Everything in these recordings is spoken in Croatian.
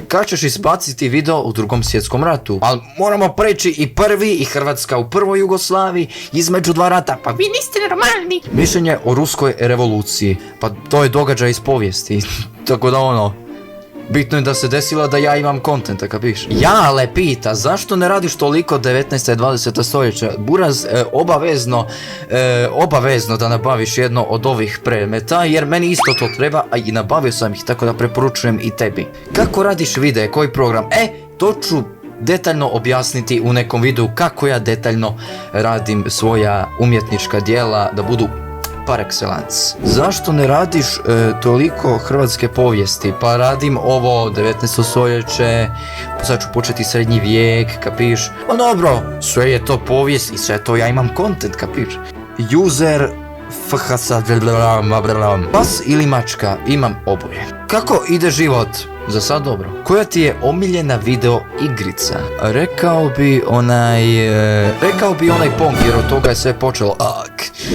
Kad ćeš izbaciti video u Drugom svjetskom ratu? Ali moramo preći i prvi i Hrvatska u prvoj Jugoslaviji između dva rata. Pa vi niste normalni. Mišljenje o ruskoj revoluciji. Pa to je događaj iz povijesti. Tako da bitno je da se desila da ja imam kontenta, kapiš? Jale pita, zašto ne radiš toliko 19. i 20. stoljeća? Buraz, obavezno da nabaviš jedno od ovih predmeta, jer meni isto to treba, a i nabavio sam ih, tako da preporučujem i tebi. Kako radiš videe, koji program? To ću detaljno objasniti u nekom videu kako ja detaljno radim svoja umjetnička djela da budu par excellence. Zašto ne radiš toliko hrvatske povijesti? Pa radim ovo 19. stoljeće, sad ću početi srednji vijek, kapiš? Pa dobro, sve je to povijest i sve to ja imam content, kapiš? User pas ili mačka, imam oboje. Kako ide život? Za sad dobro. Koja ti je omiljena video igrica? Rekao bi onaj Pong, jer od toga je sve počelo.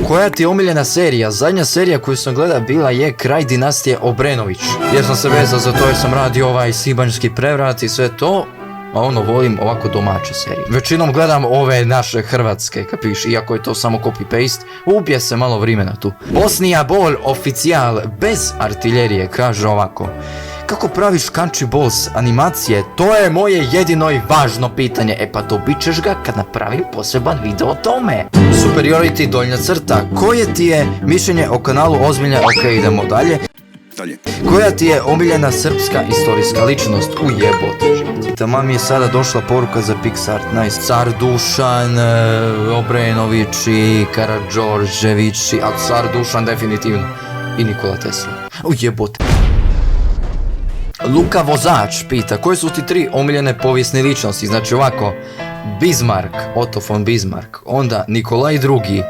Koja ti je omiljena serija? Zadnja serija koju sam gledao bila je Kraj dinastije Obrenović. Jer sam se vezao za to jer sam radio ovaj Sibanjski prevrat i sve to. A volim ovako domaće serije. Većinom gledam ove naše hrvatske, kapiš, iako je to samo copy-paste, ubije se malo vremena tu. Bosnija Ball oficijal bez artiljerije, kaže ovako. Kako praviš Country Balls animacije? To je moje jedino i važno pitanje. Pa dobit ćeš ga kad napravim poseban video o tome. Superiority donja crta. Koje ti je mišljenje o kanalu Ozbiljne? Ok, idemo dalje. Koja ti je omiljena srpska historijska ličnost? Ujebote. Tamo mi je sada došla poruka za Pixart. Nice. Car Dušan, Obrenović i Karađorđević, a Car Dušan definitivno. I Nikola Tesla. Ujebote. Luka Vozač pita, koje su ti 3 omiljene povijesne ličnosti? Znači ovako, Bismarck, Otto von Bismarck, onda Nikolaj II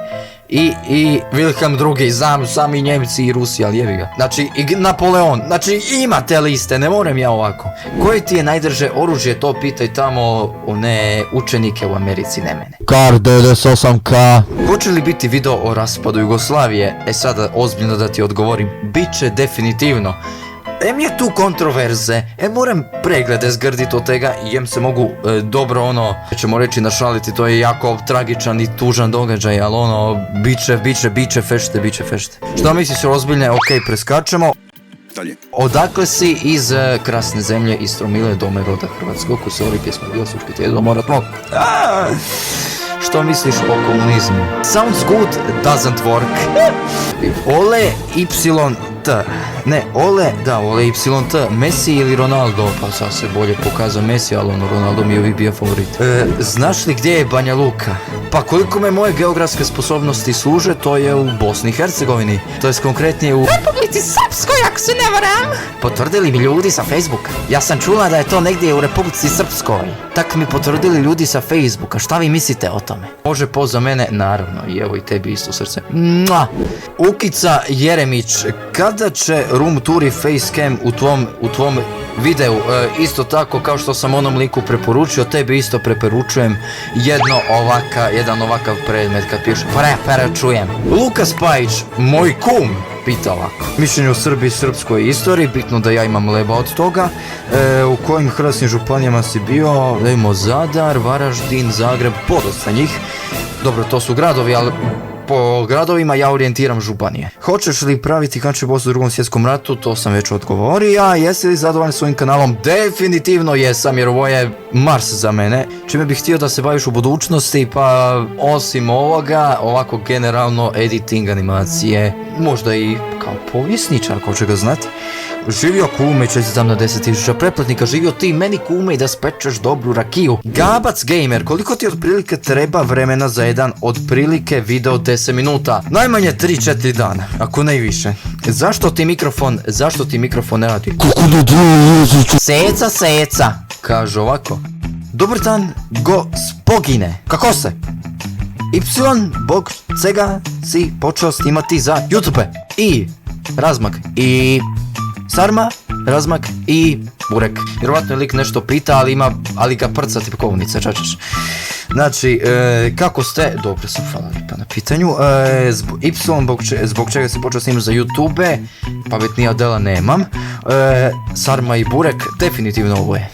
i Wilhelm II, sami Njemci i Rusija, ali jebi ga. Znači, i Napoleon, znači imate liste, ne moram ja ovako. Koje ti je najdrže oružje, to pitaj tamo one učenike u Americi, ne mene. Kar 98K. Hoće li biti video o raspadu Jugoslavije? Sada ozbiljno da ti odgovorim, bit će definitivno. Je tu kontroverze, moram preglede zgrdit od tega i se mogu dobro ćemo reći našaliti, to je jako tragičan i tužan događaj, ali biće fešte. Što misliš o ozbiljne? Ok, preskačemo. Dalje. Odakle si? Iz krasne zemlje, iz Stromile, dome roda hrvatskog, u Sori, pjesma bila sučki tjedno, morat mog. Što misliš o komunizmu? Sounds good, doesn't work. Ole YT. Ne, Ole YT. Messi ili Ronaldo? Pa sad se bolje pokazao Messi, ali Ronaldo mi je uvijek bio favorit. Znaš li gdje je Banja Luka? Pa koliko me moje geografske sposobnosti služe, to je u Bosni i Hercegovini. To je konkretnije u Republici Srpskoj, ako se ne varam. Potvrdili mi ljudi sa Facebooka. Ja sam čula da je to negdje u Republici Srpskoj. Tak mi potvrdili ljudi sa Facebooka. Šta vi mislite o tome? Može poza mene, naravno, i evo i tebi isto srce. Ukica Jeremić, kada će room tour i facecam u tvom videu? Isto tako kao što sam onom liku preporučio, tebi isto preporučujem jedan ovakav predmet kad piše preporučujem. Lukas Pajić, moj kum, pita ovako. Mišljenje o Srbiji i srpskoj istoriji, bitno da ja imam leba od toga. U kojim hrvatskim županijama si bio? Imamo Zadar, Varaždin, Zagreb, podosta njih. Dobro, to su gradovi, ali po gradovima ja orijentiram županije. Hoćeš li praviti Country Balls u Drugom svjetskom ratu? To sam već odgovorio. A jesi li zadovoljan svojim kanalom? Definitivno jesam, jer ovo je Mars za mene. Čime bih htio da se baviš u budućnosti? Pa osim ovoga, ovako generalno editing, animacije, možda i kao povjesničar, ko će ga znati. Živio kume, čestitam na 10.000 pretplatnika, živio ti meni kume i da spečeš dobru rakiju. Gabac Gamer, koliko ti otprilike treba vremena za jedan otprilike video 10 minuta? Najmanje 3-4 dana, ako ne i više. Zašto ti mikrofon ne radi? Seca, kaže ovako. Dobar dan, gospodine. Kako se? Y, bog, cega si počeo snimati za YouTube. I, razmak, i... Sarma, razmak i burek. Vjerovatno je lik nešto pita, ali ga prca tipkovnice, čačeš. Znači, kako ste? Dobro sam, hvala lijepa na pitanju. Y, zbog čega se počeo snimati za YouTube, pametnija dela nemam. Sarma i Burek, definitivno ovo je.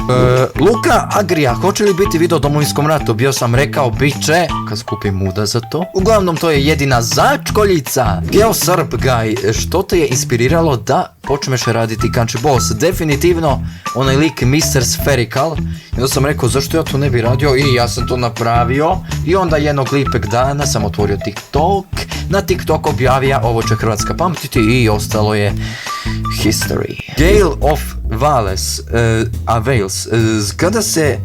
Luka Agrija, hoće li biti video o Domovinskom ratu? Bio sam rekao, bit će, kad skupim muda za to. Uglavnom, to je jedina začkoljica. Geo Srb, guy, što te je inspiriralo da počneš raditi Country Boss? Definitivno, onaj lik Mr. Spherical. I onda sam rekao, zašto ja to ne bi radio? I ja sam to napravio. I onda jednog lijepeg dana sam otvorio TikTok. Na TikTok objavio, ovo će Hrvatska pamtiti, i ostalo je history. Gale of Vales, kada se,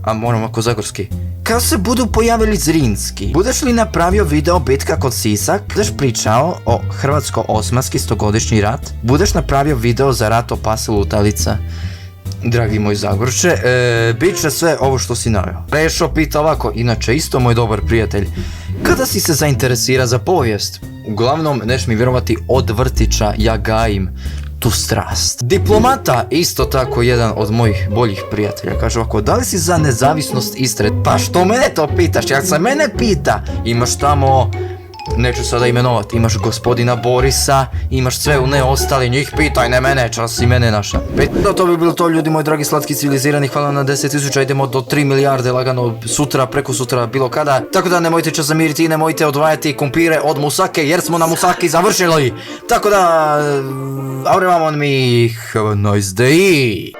a moram ako zagorski, kada se budu pojavili Zrinski, budeš li napravio video bitka kod Sisak, budeš pričao o hrvatsko-osmanski 100-godišnji rat, budeš napravio video za rat o pasu lutalica, dragi moj Zagorče, bit će sve ovo što si naveo. Rešo pita ovako, inače isto moj dobar prijatelj, kada si se zainteresira za povijest? Uglavnom, neš mi vjerovati, od vrtića ja gajim tu strast. Diplomata, isto tako jedan od mojih boljih prijatelja, kaže ovako, da li si za nezavisnost Istre? Pa što mene to pitaš, jak se mene pita? Imaš tamo, neću sada imenovati, imaš gospodina Borisa, imaš sve u ne ostali, njih pitaj, ne mene, čas i mene naša. No, to bi bilo to, ljudi moji dragi, slatki, civilizirani, hvala na 10.000, idemo do 3 milijarde lagano sutra, preko sutra, bilo kada. Tako da nemojte čas zamiriti i nemojte odvajati kumpire od musake, jer smo na musaki završili. Tako da, aurevamo mi, have a nice day.